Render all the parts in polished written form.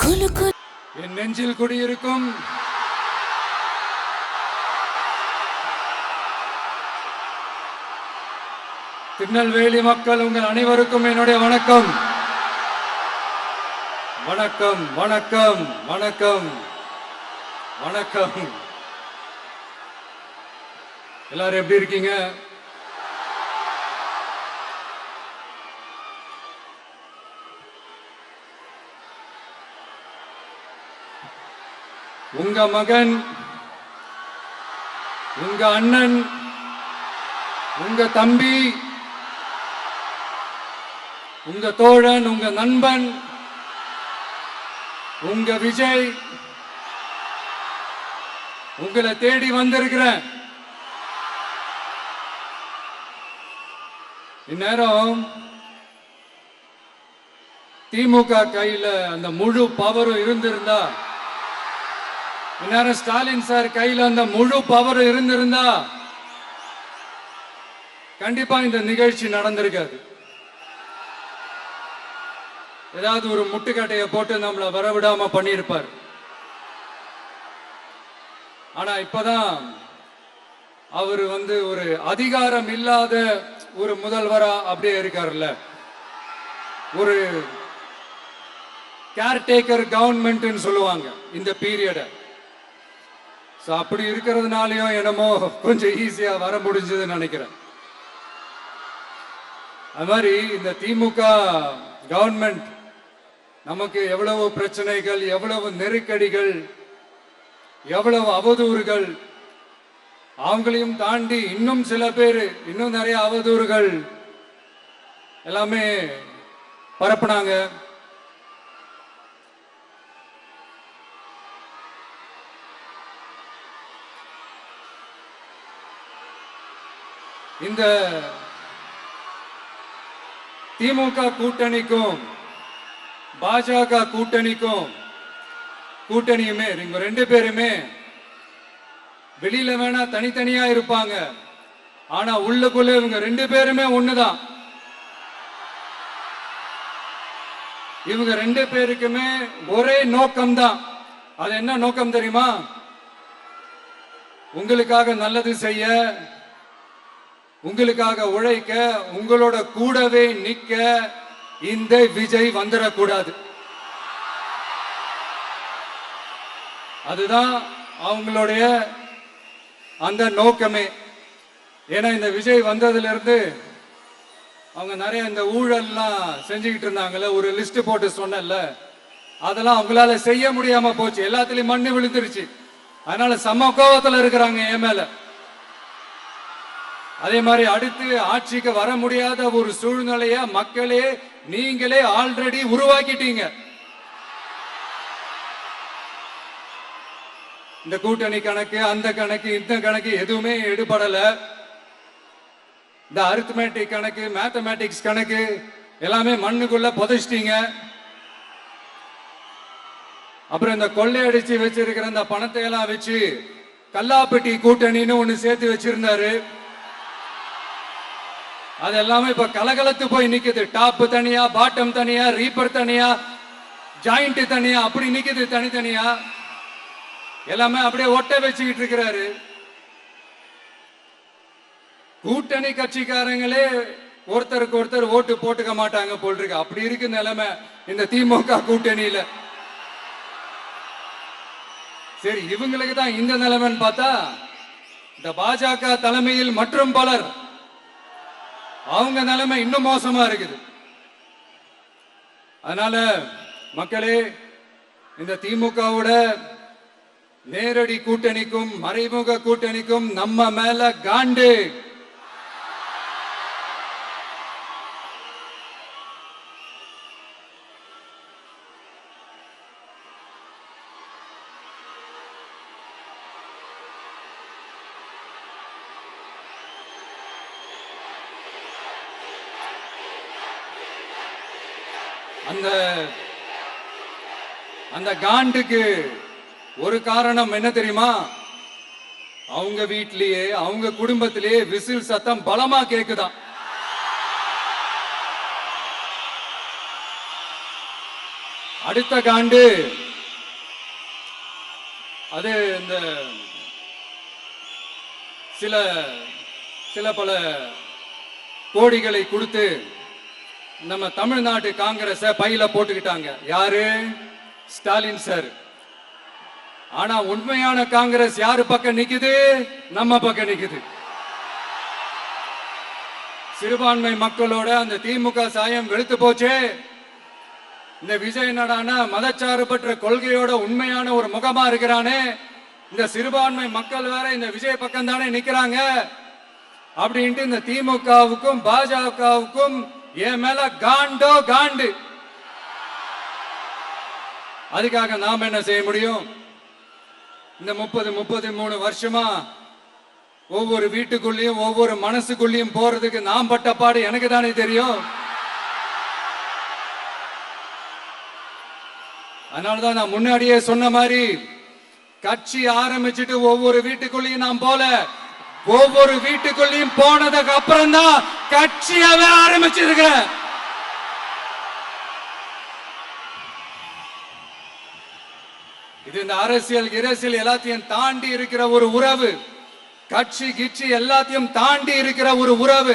என் நெஞ்சில் குடியிருக்கும் திருநெல்வேலி மக்கள் உங்கள் அனைவருக்கும் என்னுடைய வணக்கம். வணக்கம் வணக்கம் வணக்கம் வணக்கம். எல்லாரும் எப்படி இருக்கீங்க? உங்க மகன், உங்க அண்ணன், உங்க தம்பி, உங்க தோழன், உங்க நண்பன், உங்க விஜய் உங்களை தேடி வந்திருக்கிறேன். இந்நேரம் திமுக கையில அந்த முழு பவரும் இருந்திருந்தா, இந்நேரம் ஸ்டாலின் சார் கையில அந்த முழு பவர் இருந்திருந்தா கண்டிப்பா இந்த நிகழ்ச்சி நடந்திருக்காது. ஏதாவது ஒரு முட்டுக்கட்டையை போட்டு நம்மளை வரவிடாம பண்ணியிருப்பார். ஆனா இப்பதான் அவர் ஒரு அதிகாரம் இல்லாத ஒரு முதல்வரா அப்படியே இருக்காருல்ல, ஒரு கேர்டேக்கர் கவர்மெண்ட் சொல்லுவாங்க இந்த பீரியட. அப்படி இருக்கிறதுனாலயும் என்னமோ கொஞ்சம் ஈஸியா வர முடிஞ்சதுன்னு நினைக்கிறேன். அது மாதிரி இந்த திமுக கவர்மெண்ட் நமக்கு எவ்வளவு பிரச்சனைகள், எவ்வளவு நெருக்கடிகள், எவ்வளவு அவதூறுகள், அவங்களையும் தாண்டி இன்னும் சில பேர் இன்னும் நிறைய அவதூறுகள் எல்லாமே பரப்புனாங்க. இந்த திமுக கூட்டணிக்கும் பாஜக கூட்டணியுமே இவங்க ரெண்டு பேருமே வெளியில வேணா தனித்தனியா இருப்பாங்க, ஆனா உள்ளுக்குள்ள இவங்க ரெண்டு பேருமே ஒண்ணுதான். இவங்க ரெண்டு பேருக்குமே ஒரே நோக்கம்தான். அது என்ன நோக்கம் தெரியுமா? உங்களுக்காக நல்லது செய்ய, உங்களுக்காக உழைக்க, உங்களோட கூடவே நிக்க இந்த விஜய் வந்துடக்கூடாது. அதுதான் அவங்களுடைய அந்த நோக்கமே. ஏன்னா இந்த விஜய் வந்ததுல இருந்து அவங்க நிறைய இந்த ஊழல்லாம் செஞ்சுக்கிட்டு இருந்தாங்கல்ல, ஒரு லிஸ்ட் போட்டு சொன்னல, அதெல்லாம் அவங்களால செய்ய முடியாம போச்சு. எல்லாத்துலயும் மண்ணு விழுந்துருச்சு. அதனால சம கோபத்துல இருக்கிறாங்க என் மேல. அதே மாதிரி அடுத்து ஆட்சிக்கு வர முடியாத ஒரு சூழ்நிலைய மக்களே நீங்களே ஆல்ரெடி உருவாக்கிட்டீங்க. இந்த கூட்டணி கணக்கு, அந்த கணக்கு, இந்த கணக்கு எதுவுமே எடுபடல. இந்த அரித்மேட்டிக் கணக்கு, மேத்தமேட்டிக்ஸ் கணக்கு எல்லாமே மண்ணுக்குள்ள புதைச்சிட்டீங்க. அப்புறம் இந்த கொள்ளையடிச்சு வச்சிருக்கிற இந்த பணத்தை எல்லாம் வச்சு கல்லாப்பட்டி கூட்டணின்னு ஒண்ணு சேர்த்து வச்சிருந்தாரு. அது எல்லாமே இப்ப கலகலத்து போய் நிக்குது. டாப் தனியா, பாட்டம் தனியா, ரீப்பர் தனியா, ஜாயிண்ட் தனியா, அப்படி நிக்குது தனித்தனியா. எல்லாமே அப்படியே ஒட்ட வச்சுக்கிட்டு இருக்கிறாரு. கூட்டணி கட்சிக்காரங்களே ஒருத்தருக்கு ஒருத்தர் ஓட்டு போட்டுக்க மாட்டாங்க போல் இருக்கு. அப்படி இருக்கு நிலைமை இந்த திமுக கூட்டணியில. சரி, இவங்களுக்கு தான் இந்த நிலைமைன்னு பார்த்தா இந்த பாஜக தலைமையில் மற்றும் பலர் அவங்க நிலைமை இன்னும் மோசமா இருக்குது. அதனால மக்களே, இந்த திமுகவோட நேரடி கூட்டணிக்கும் மறைமுக கூட்டணிக்கும் நம்ம மேல காண்டு. அந்த காண்டுக்கு ஒரு காரணம் என்ன தெரியுமா? அவங்க வீட்லயே, அவங்க குடும்பத்திலேயே விசில் சத்தம் பலமா கேக்குதான். அடுத்த காண்டு அது இந்த சில சில பல கோடிகளை கொடுத்து நம்ம தமிழ்நாட்டு காங்கிரஸ பையில போட்டுக்கிட்டாங்க. யாரு? ஸ்டாலின் சார். ஆனா உண்மையான காங்கிரஸ் யாரு பக்கம் நிக்குது? நம்ம பக்கம் நிக்குது. சிறுபான்மை மக்களோட அந்த திமுக சாயம் வெளுத்து போச்சு. இந்த விஜய் நடான மதச்சார்பற்ற கொள்கையோட உண்மையான ஒரு முகமா இருக்கிறானே, இந்த சிறுபான்மை மக்கள் வேற இந்த விஜய் பக்கம் தானே நிக்கிறாங்க அப்படின்ட்டு இந்த திமுகவுக்கும் பாஜகவுக்கும் என் மேல காண்டோ காண்டு. அதுக்காக நாம என்ன செய்ய முடியும்? இந்த 33 வருஷமா ஒவ்வொரு வீட்டுக்குள்ளேயும் ஒவ்வொரு மனசுக்குள்ளேயும் போறதுக்கு நாம் பட்ட பாடு எனக்கு தானே தெரியும். அதனாலதான் நான் முன்னாடியே சொன்ன மாதிரி கட்சி ஆரம்பிச்சுட்டு ஒவ்வொரு வீட்டுக்குள்ளேயும் நான் போல, ஒவ்வொரு வீட்டுக்குள்ளேயும் போனதுக்கு அப்புறம் தான் கட்சியாவே ஆரம்பிச்சிருக்கிறேன். இது இந்த அரசியல் எல்லாத்தையும் தாண்டி இருக்கிற ஒரு உறவு. கட்சி கிட்சி எல்லாத்தையும் தாண்டி இருக்கிற ஒரு உறவு.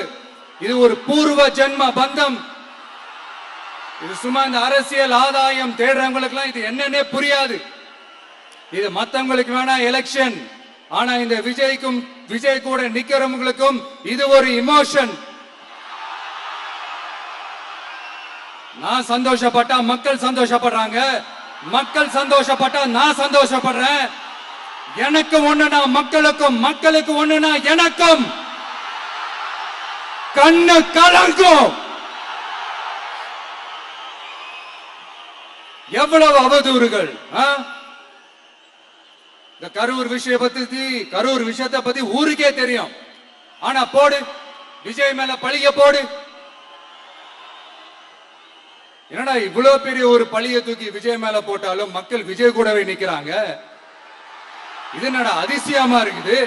இது ஒரு பூர்வ ஜென்ம பந்தம். இது சும்மா இந்த அரசியல் ஆதாயம் தேடுறவங்களுக்கு எல்லாம் இது என்னன்னே புரியாது. இது மத்தவங்களுக்கு வேணா எலெக்ஷன். ஆனா இந்த விஜய்க்கும் விஜய் கூட நிக்கிறவங்களுக்கும் இது ஒரு இமோஷன். நான் சந்தோஷப்பட்டா மக்கள் சந்தோஷப்படுறாங்க, மக்கள் சந்தோஷப்பட்டா நான் சந்தோஷப்படுறேன். எனக்கு ஒண்ணுனா மக்களுக்கும், மக்களுக்கு ஒண்ணுனா எனக்கும் கண்ணு கலங்கும். எவ்வளவு அவதூறுகள்! இந்த கரூர் விஷயத்தை பத்தி ஊருக்கே தெரியும். ஆனா போடு, விஜய் மேல பழிய போடு. என்னடா இவ்வளவு பெரிய ஒரு பழிய தூக்கி விஜய் மேல போட்டாலும் மக்கள் விஜய் கூடவே நிக்கிறாங்க. இது என்னடா அதிசயமா இருக்குது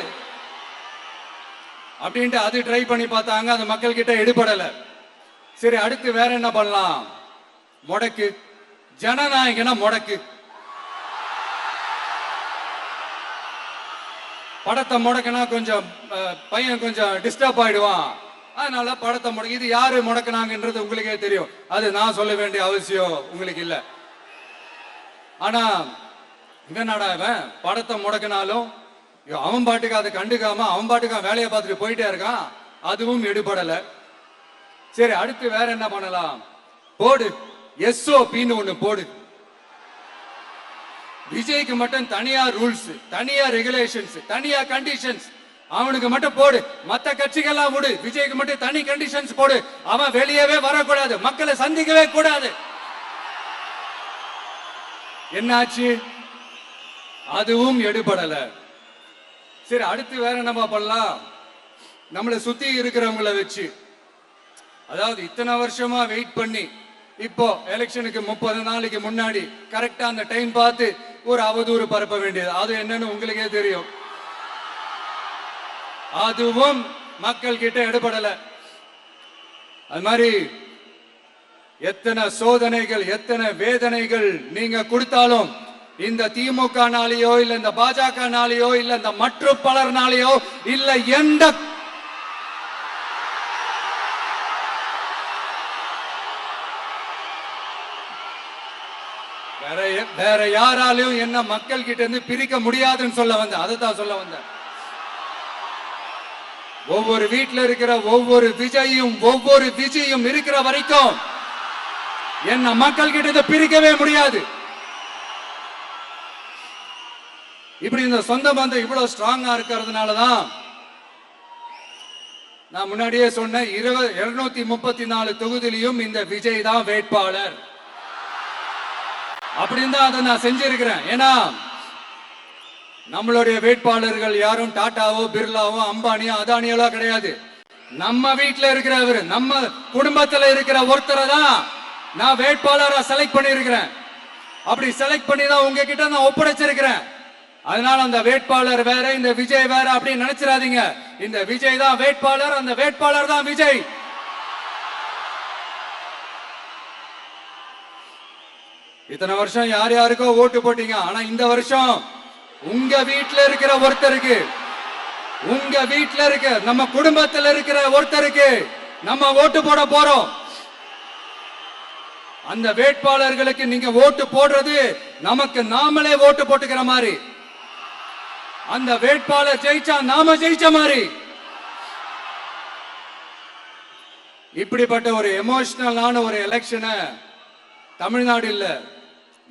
அப்படின்ட்டு அது ட்ரை பண்ணி பார்த்தாங்க. அந்த மக்கள் கிட்ட எடுபடல. சரி, அடுத்து வேற என்ன பண்ணலாம்? முடக்கு, ஜனநாயகனா முடக்கு. படத்தை முடக்கினா கொஞ்சம் பையன் கொஞ்சம் டிஸ்டர்ப் ஆயிடுவான். அதனால படத்தை முடக்கி. இது யாரு முடக்கினாங்கன்றது உங்களுக்கே தெரியும். அது நான் சொல்ல வேண்டிய அவசியம் உங்களுக்கு இல்ல. ஆனா என்னடா இவன் படத்தை முடக்கினாலும் அவன் பாட்டுக்கு அதை கண்டுக்காம அவன் பாட்டுக்கு வேலையை பார்த்துட்டு போயிட்டே இருக்கான். அதுவும் எடுபடல. சரி, அடுத்து வேற என்ன பண்ணலாம்? போடு, SOPன்னு ஒண்ணு போடு. விஜய்க்கு மட்டும் தனியா ரூல்ஸ், தனியா ரெகுலேஷன்ஸ், தனியா கண்டிஷன்ஸ் அவனுக்கு மட்டும் போடு. மத்த கட்சிகள்லாம் விடு, விஜய்க்கு மட்டும் தனி கண்டிஷன்ஸ் போடு. அவன் வெளியவே வரக்கூடாது, மக்களை சந்திக்கவே கூடாது. என்னாச்சு? அதுவும் எடுபடல. சரி, அடுத்து வேற என்ன பண்ணலாம்? நம்மளை சுத்தி இருக்கிறவங்கள வச்சு, அதாவது இத்தனை வருஷமா வெயிட் பண்ணி இப்போ எலெக்ஷனுக்கு 30 நாளைக்கு முன்னாடி கரெக்டா அந்த டைம் பார்த்து ஒரு அவதூறு பரப்ப வேண்டியது. அது என்னன்னு உங்களுக்கே தெரியும். அதுவும் மக்கள் கிட்ட எடுபடல. அது மாதிரி எத்தனை சோதனைகள், எத்தனை வேதனைகள் நீங்க கொடுத்தாலும் இந்த திமுக நாளையோ இல்ல இந்த பாஜக நாளையோ இல்ல இந்த மற்ற பலர் நாளையோ இல்ல எந்த வேற யாராலையும் என்ன மக்கள் கிட்ட இருந்து பிரிக்க முடியாதுன்னு சொல்ல வந்த. அதைத்தான் சொல்ல வந்த. ஒவ்வொரு வீட்டுல இருக்கிற ஒவ்வொரு விஜயும் இருக்கிற வரைக்கும் என்ன மக்கள் கிட்ட இருந்து பிரிக்கவே முடியாது. இப்படி இந்த சொந்த பந்தம் இவ்வளவு ஸ்ட்ராங்கா இருக்கிறதுனாலதான் நான் முன்னாடியே சொன்ன 234 தொகுதியிலும் இந்த விஜய் தான் வேட்பாளர் அப்படின்னு தான் அதை நான் செஞ்சிருக்கிறேன். ஏன்னா நம்மளுடைய வேட்பாளர்கள் யாரும் டாட்டாவோ பிர்லாவோ அம்பானியோ அதானியோ கிடையாது. நம்ம வீட்டுல இருக்கிறவர், நம்ம குடும்பத்துல இருக்கிற ஒருத்தரை தான் நான் வேட்பாளரா செலக்ட் பண்ணி இருக்கிறேன். அப்படி செலக்ட் பண்ணி தான் உங்ககிட்ட நான் ஒப்படைச்சிருக்கிறேன். அதனால அந்த வேட்பாளர் வேற, இந்த விஜய் வேற அப்படின்னு நினைச்சிடாதீங்க. இந்த விஜய் தான் வேட்பாளர், அந்த வேட்பாளர் தான் விஜய். இத்தனை வருஷம் யார் யாருக்கோ ஓட்டு போட்டீங்க. ஆனா இந்த வருஷம் உங்க வீட்டுல இருக்கிற ஒருத்தருக்கு, உங்க வீட்டுல இருக்க நம்ம குடும்பத்தில் இருக்கிற ஒருத்தருக்கு நம்ம ஓட்டு போட போறோம். அந்த வேட்பாளர்களுக்கு நீங்க ஓட்டு போடுறது நமக்கு நாமளே ஓட்டு போட்டுக்கிற மாதிரி. அந்த வேட்பாளர் ஜெயிச்சா நாம ஜெயிச்ச மாதிரி. இப்படிப்பட்ட ஒரு எமோஷனலான ஒரு எலெக்ஷனை தமிழ்நாடு இல்ல,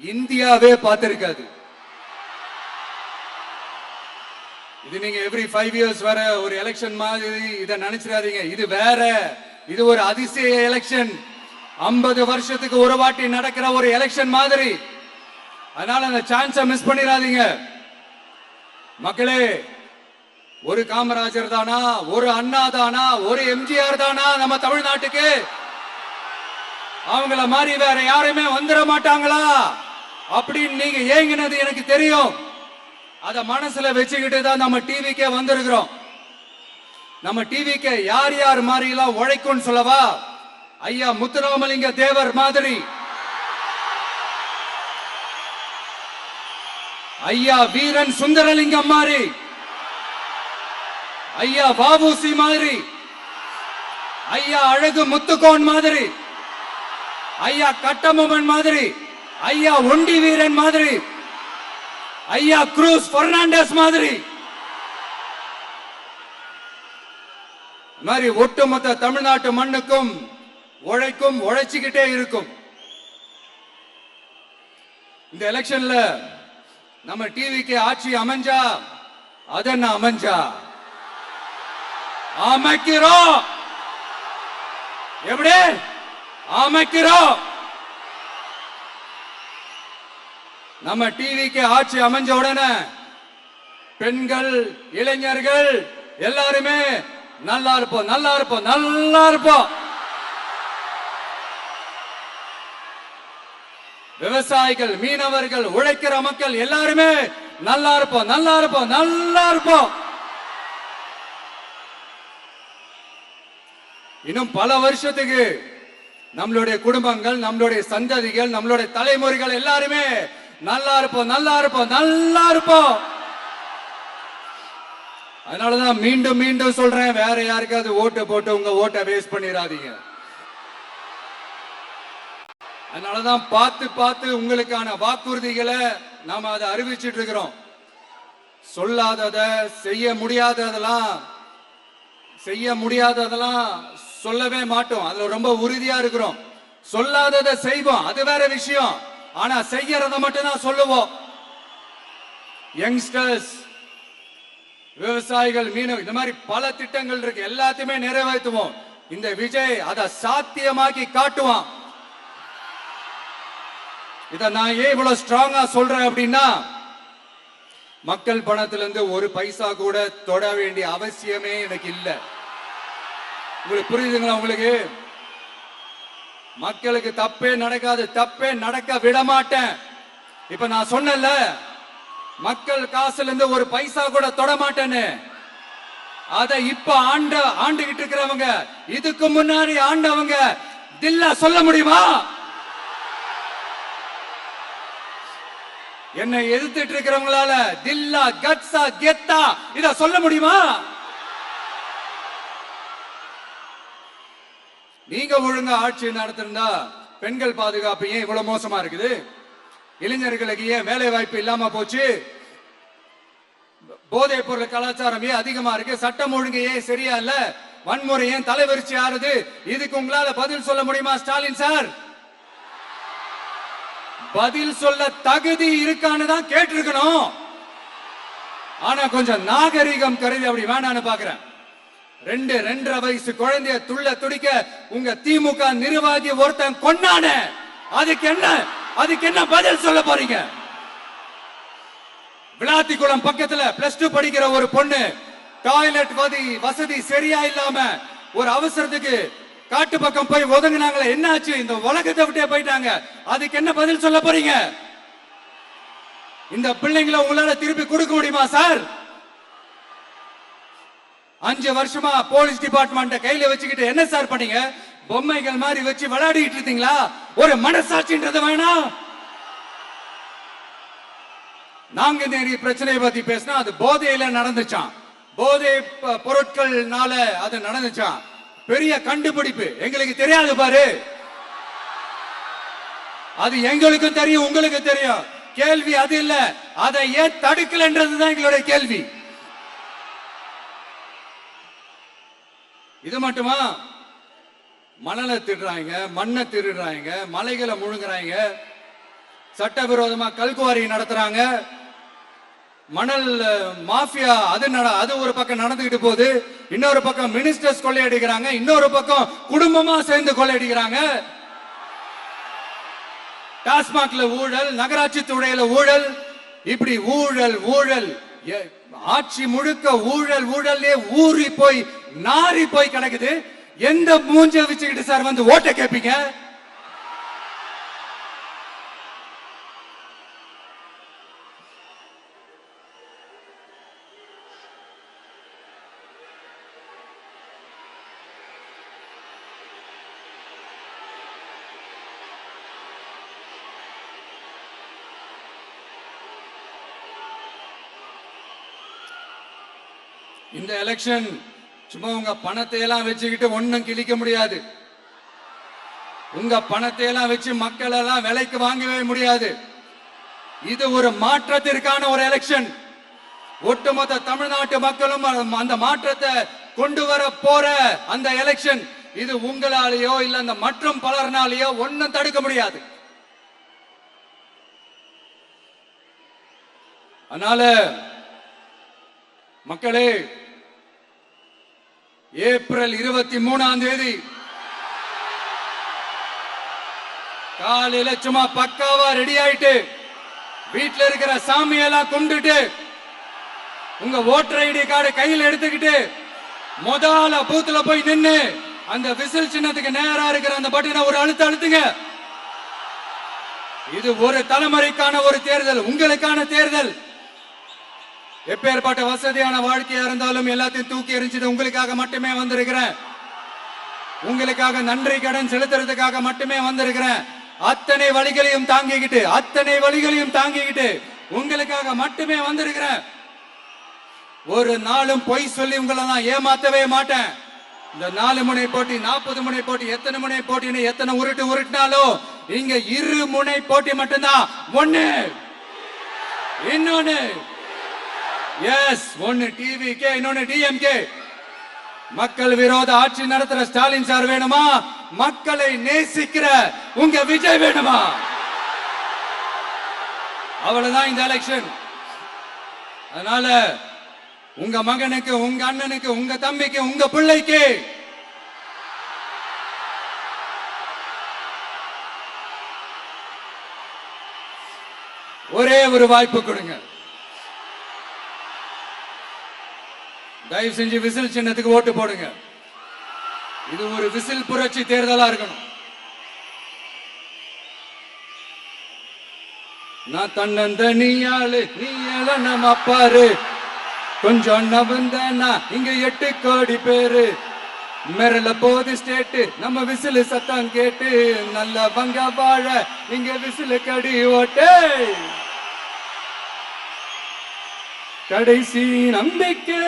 இந்தியாவே பார்த்திருக்காது. இது நீங்க எவ்ரி 5 years வர ஒரு எலெக்ஷன் மாதிரி இதை நினைச்சிடாதீங்க. இது வேற, இது ஒரு அதிசய எலெக்ஷன். 50 வருஷத்துக்கு ஒரு வாட்டி நடக்கிற ஒரு எலெக்ஷன் மாதிரி. அதனால அந்த சான்ஸை மிஸ் பண்ணிடாதீங்க மக்களே. ஒரு காமராஜர் தானா, ஒரு அண்ணா தானா, ஒரு எம்ஜிஆர் தானா நம்ம தமிழ்நாட்டுக்கு? அவங்கள மாதிரி வேற யாருமே வந்துட மாட்டாங்களா அப்படின்னு நீங்க ஏங்கினது எனக்கு தெரியும். அத மனசுல வச்சுக்கிட்டு தான் நம்ம டிவிக்கே வந்திருக்கிறோம். நம்ம டிவிக்கு யார் யார் மாதிரி எல்லாம் உழைக்கும் சொல்லவா? ஐயா முத்துராமலிங்க தேவர் மாதிரி, ஐயா வீரன் சுந்தரலிங்கம் மாதிரி, ஐயா வாபுசி மாதிரி, ஐயா அழகு முத்துக்கோன் மாதிரி, ஐயா கட்டமொமன் மாதிரி, ஐயா ஒண்டி வீரன் மாதிரி, ஐயா குரூஸ் பெர்னாண்டஸ் மாதிரி, மாதிரி ஒட்டுமொத்த தமிழ்நாட்டு மண்ணுக்கும் உழைக்கும், உழைச்சிக்கிட்டே இருக்கும். இந்த எலெக்ஷன்ல நம்ம டிவிக்கு ஆட்சி அமைஞ்சா அதென்ன அமைஞ்சா அமைக்கிறோம். எப்படி அமைக்கிறோம்? நம்ம டிவிக்கு ஆட்சி அமைஞ்ச உடனே பெண்கள், இளைஞர்கள் எல்லாருமே நல்லா இருப்போம், நல்லா இருப்போம், நல்லா இருப்போம். விவசாயிகள், மீனவர்கள், உழைக்கிற மக்கள் எல்லாருமே நல்லா இருப்போம், நல்லா இருப்போம், நல்லா இருப்போம். இன்னும் பல வருஷத்துக்கு நம்மளுடைய குடும்பங்கள், நம்மளுடைய சந்ததிகள், நம்மளுடைய தலைமுறைகள் எல்லாருமே நல்லா இருப்போம், நல்லா இருப்போம், நல்லா இருப்போம். அதனாலதான் மீண்டும் மீண்டும் சொல்றேன், வேற யாருக்காவது ஓட்டு போட்டு உங்க ஓட்டை வேஸ்ட் பண்ணிடாதீங்க. அதனாலதான் பார்த்து பார்த்து உங்களுக்கான வாக்குறுதிகளை நாம அதை அறிவிச்சிட்டு இருக்கிறோம். சொல்லாதத, செய்ய முடியாததெல்லாம் சொல்லவே மாட்டோம். அதுல ரொம்ப உறுதியா இருக்கிறோம். சொல்லாததை செய்வோம், அது வேற விஷயம். ஆனா செய்யறத மட்டும் தான் சொல்லுவோம். யங்ஸ்டர்ஸ், விவசாயிகள், மீனவ, இந்த மாதிரி பல திட்டங்கள் இருக்கு. எல்லாத்தையுமே நிறைவேற்றுவோம். இந்த விஜய் அதை சாத்தியமாக்கி காட்டுவான். இத நான் ஏன் இவ்வளவு ஸ்ட்ராங்கா சொல்றேன் அப்படின்னா, மக்கள் பணத்திலிருந்து ஒரு பைசா கூட தொட வேண்டிய அவசியமே எனக்கு இல்லை. உங்களுக்கு புரியுதுங்களா? உங்களுக்கு மக்களுக்கு தப்பே நடக்காது, தப்பே நடக்க விட மாட்டேன். இப்ப நான் சொன்னல, மக்கள் காசுல இருந்து ஒரு பைசா கூட தொட மாட்டேன்னு. அதை இப்ப ஆண்டுகிட்டு இருக்கிறவங்க, இதுக்கு முன்னாடி ஆண்டவங்க தில்லா சொல்ல முடியுமா? என்னை எதிர்த்துட்டு இருக்கிறவங்களால தில்லா, கட்ஸா, கெத்தா இத சொல்ல முடியுமா? நீங்க ஒழுங்கா ஆட்சி நடத்திருந்தா பெண்கள் பாதுகாப்பு ஏன் இவ்வளவு மோசமா இருக்குது? இளைஞர்களுக்கு ஏன் வேலை வாய்ப்பு இல்லாம போச்சு? போதைப் பொருள் கலாச்சாரம் ஏன் அதிகமா இருக்கு? சட்டம் ஒழுங்கு ஏன் சரியா இல்ல? வன்முறை ஏன் தலைவரிச்சு ஆறுது? இதுக்கு உங்களால பதில் சொல்ல முடியுமா ஸ்டாலின் சார்? பதில் சொல்ல தகுதி இருக்கான்னு தான் கேட்டிருக்கணும். ஆனா கொஞ்சம் நாகரிகம் கருதி அப்படி வேணான்னு பாக்குறேன். 2.5 வயசு குழந்தைய துள்ள துடிக்க உங்க திமுக நிர்வாகி ஒருத்தன் கொண்டான, அதுக்கு என்ன பதில் சொல்ல போறீங்க? விளாத்திக்குளம் பக்கத்துல +2 படிக்கிற ஒரு பொண்ணு டாய்லெட் வசதி சரியா இல்லாம ஒரு அவசரத்துக்கு காட்டு பக்கம் போய் ஒதுங்கினாங்களே, என்னாச்சு? இந்த உலகத்தை விட்டே போயிட்டாங்க. அதுக்கு என்ன பதில் சொல்ல போறீங்க? இந்த பிள்ளைங்களை உங்களால திருப்பி கொடுக்க முடியுமா சார்? 5 வருஷமா போலீஸ் டிபார்ட்மெண்ட் கையில வச்சுக்கிட்டு என்ன சார் பண்ணீங்க? பொம்மைகள் மாதிரி வச்சு விளையாடிட்டு இருந்தீங்களா? ஒரு மனசாட்சின்றது வேணாம். நாங்குநேரி பிரச்சனையை பத்தி பேசினா அது போதையில நடந்துச்சான், போதை பொருட்கள்னால அது நடந்துச்சான். பெரிய கண்டுபிடிப்பு எங்களுக்கு தெரியாது பாரு, அது எங்களுக்கும் தெரியும் உங்களுக்கு தெரியும். கேள்வி அது இல்ல, அதை ஏன் தடுக்கலன்றதுதான் எங்களுடைய கேள்வி. இது மட்டுமா? மணலை திருடுறாங்க, மண்ணை திருடுறாங்க, மலைகளை முழுங்குறாங்க, சட்டவிரோதமா கல்குவாரி நடத்துறாங்க, மணல் மாஃபியா அது ஒரு பக்கம் நடந்துகிட்டு போகுது, இன்னொரு பக்கம் மினிஸ்டர்ஸ் கொள்ளையடிக்கிறாங்க, இன்னொரு பக்கம் குடும்பமா சேர்ந்து கொள்ளையடிக்கிறாங்க. டாஸ்மாக்ல ஊழல், நகராட்சி துறையில ஊழல், இப்படி ஊழல் ஊழல், ஆட்சி முழுக்க ஊழல் ஊழல்லே ஊறி போய் நாரி போய் கிடக்குது. எந்த மூஞ்ச வச்சுக்கிட்டு சார் வந்து ஓட்ட கேட்பீங்க? இந்த எலெக்ஷன் சும்மா உங்க பணத்தை எல்லாம் வச்சுக்கிட்டு ஒன்னும் கிழிக்க முடியாது. உங்க பணத்தை எல்லாம் வச்சு மக்கள் எல்லாம் விலைக்கு வாங்கவே முடியாது. இது ஒரு மாற்றத்திற்கான ஒரு எலெக்ஷன். ஒட்டுமொத்த தமிழ்நாட்டு மக்களும் அந்த மாற்றத்தை கொண்டு வர போற அந்த எலெக்ஷன். இது உங்களாலேயோ இல்ல அந்த மற்றும் பலர்னாலேயோ ஒன்னும் தடுக்க முடியாது. அதனால மக்களே, ஏப்ரல் 23ஆம் தேதி காலையில சும்மா பக்காவா ரெடி ஆயிட்டு வீட்டுல இருக்கிற சாமியெல்லாம் கும்பிட்டுட்டு உங்க ஓட்டர் ஐடி கார்டு கையில் எடுத்துக்கிட்டு முதல்ல பூத்துல போய் நின்னு அந்த விசில் சின்னத்துக்கு நேரா இருக்கிற அந்த பட்டனை ஒரு அழுத்துங்க. இது ஒரு தலைமுறைக்கான ஒரு தேர்தல், உங்களுக்கான தேர்தல். எப்பேற்பட்ட வசதியான வாழ்க்கையா இருந்தாலும் எல்லாத்தையும் தூக்கி எறிஞ்சிட்டு உங்களுக்காக மட்டுமே வந்திருக்கிறேன். உங்களுக்காக நன்றி கடன் செலுத்துறதுக்காக மட்டுமே வந்திருக்கிறேன். அத்தனை வழிகளையும் தாங்கிக்கிட்டு உங்களுக்காக மட்டுமே வந்திருக்கிறேன். ஒரு நாளும் பொய் சொல்லி உங்களை நான் ஏமாத்தவே மாட்டேன். இந்த 4 முனை போட்டி, 40 முனை போட்டி, எத்தனை முனை போட்டின்னு எத்தனை உருட்டினாலும் இங்க 2 முனை போட்டி மட்டும்தான். ஒண்ணு, இன்னொன்னு எஸ், ஒன்னு டிவிகே, இன்னொன்னு டிஎம்கே. மக்கள் விரோத ஆட்சி நடத்துற ஸ்டாலின் சார் வேணுமா? மக்களை நேசிக்கிற உங்க விஜய் வேணுமா? அவ்வளவுதான் இந்த எலெக்ஷன். அதனால உங்க மகனுக்கு, உங்க அண்ணனுக்கு, உங்க தம்பிக்கு, உங்க பிள்ளைக்கு ஒரே ஒரு வாய்ப்பு கொடுங்க. தயவு செஞ்சு விசில் சின்னத்துக்கு ஓட்டு போடுங்க. இது ஒரு விசில் புரட்சி தேர்தலா இருக்கணும். நான் தன்னந்தனியாளு, நீ நம்ம அப்பாரு, கொஞ்சம் நவந்தனா இங்க 8 கோடி பேரு, மிரள போது ஸ்டேட்டு நம்ம விசில் சத்தம் கேட்டு, நல்ல பங்க வாழ இங்க விசில் கடி ஓட்டு. கடைசி நம்பிக்கை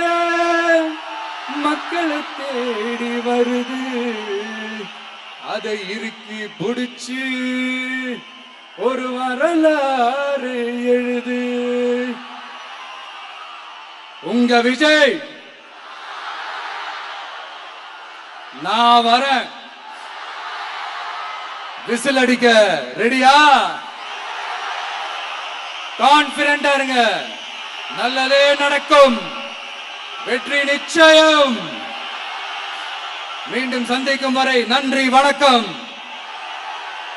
மக்களை தேடி வருது, அதை இறுக்கி புடிச்சு ஒரு வரலாறு எழுது. உங்க விஜய், நான் வரேன். விசில் அடிக்க ரெடியா? கான்பிடண்டா இருங்க, நல்லதே நடக்கும், வெற்றி நிச்சயம். மீண்டும் சந்திக்கும் வரை நன்றி, வணக்கம்.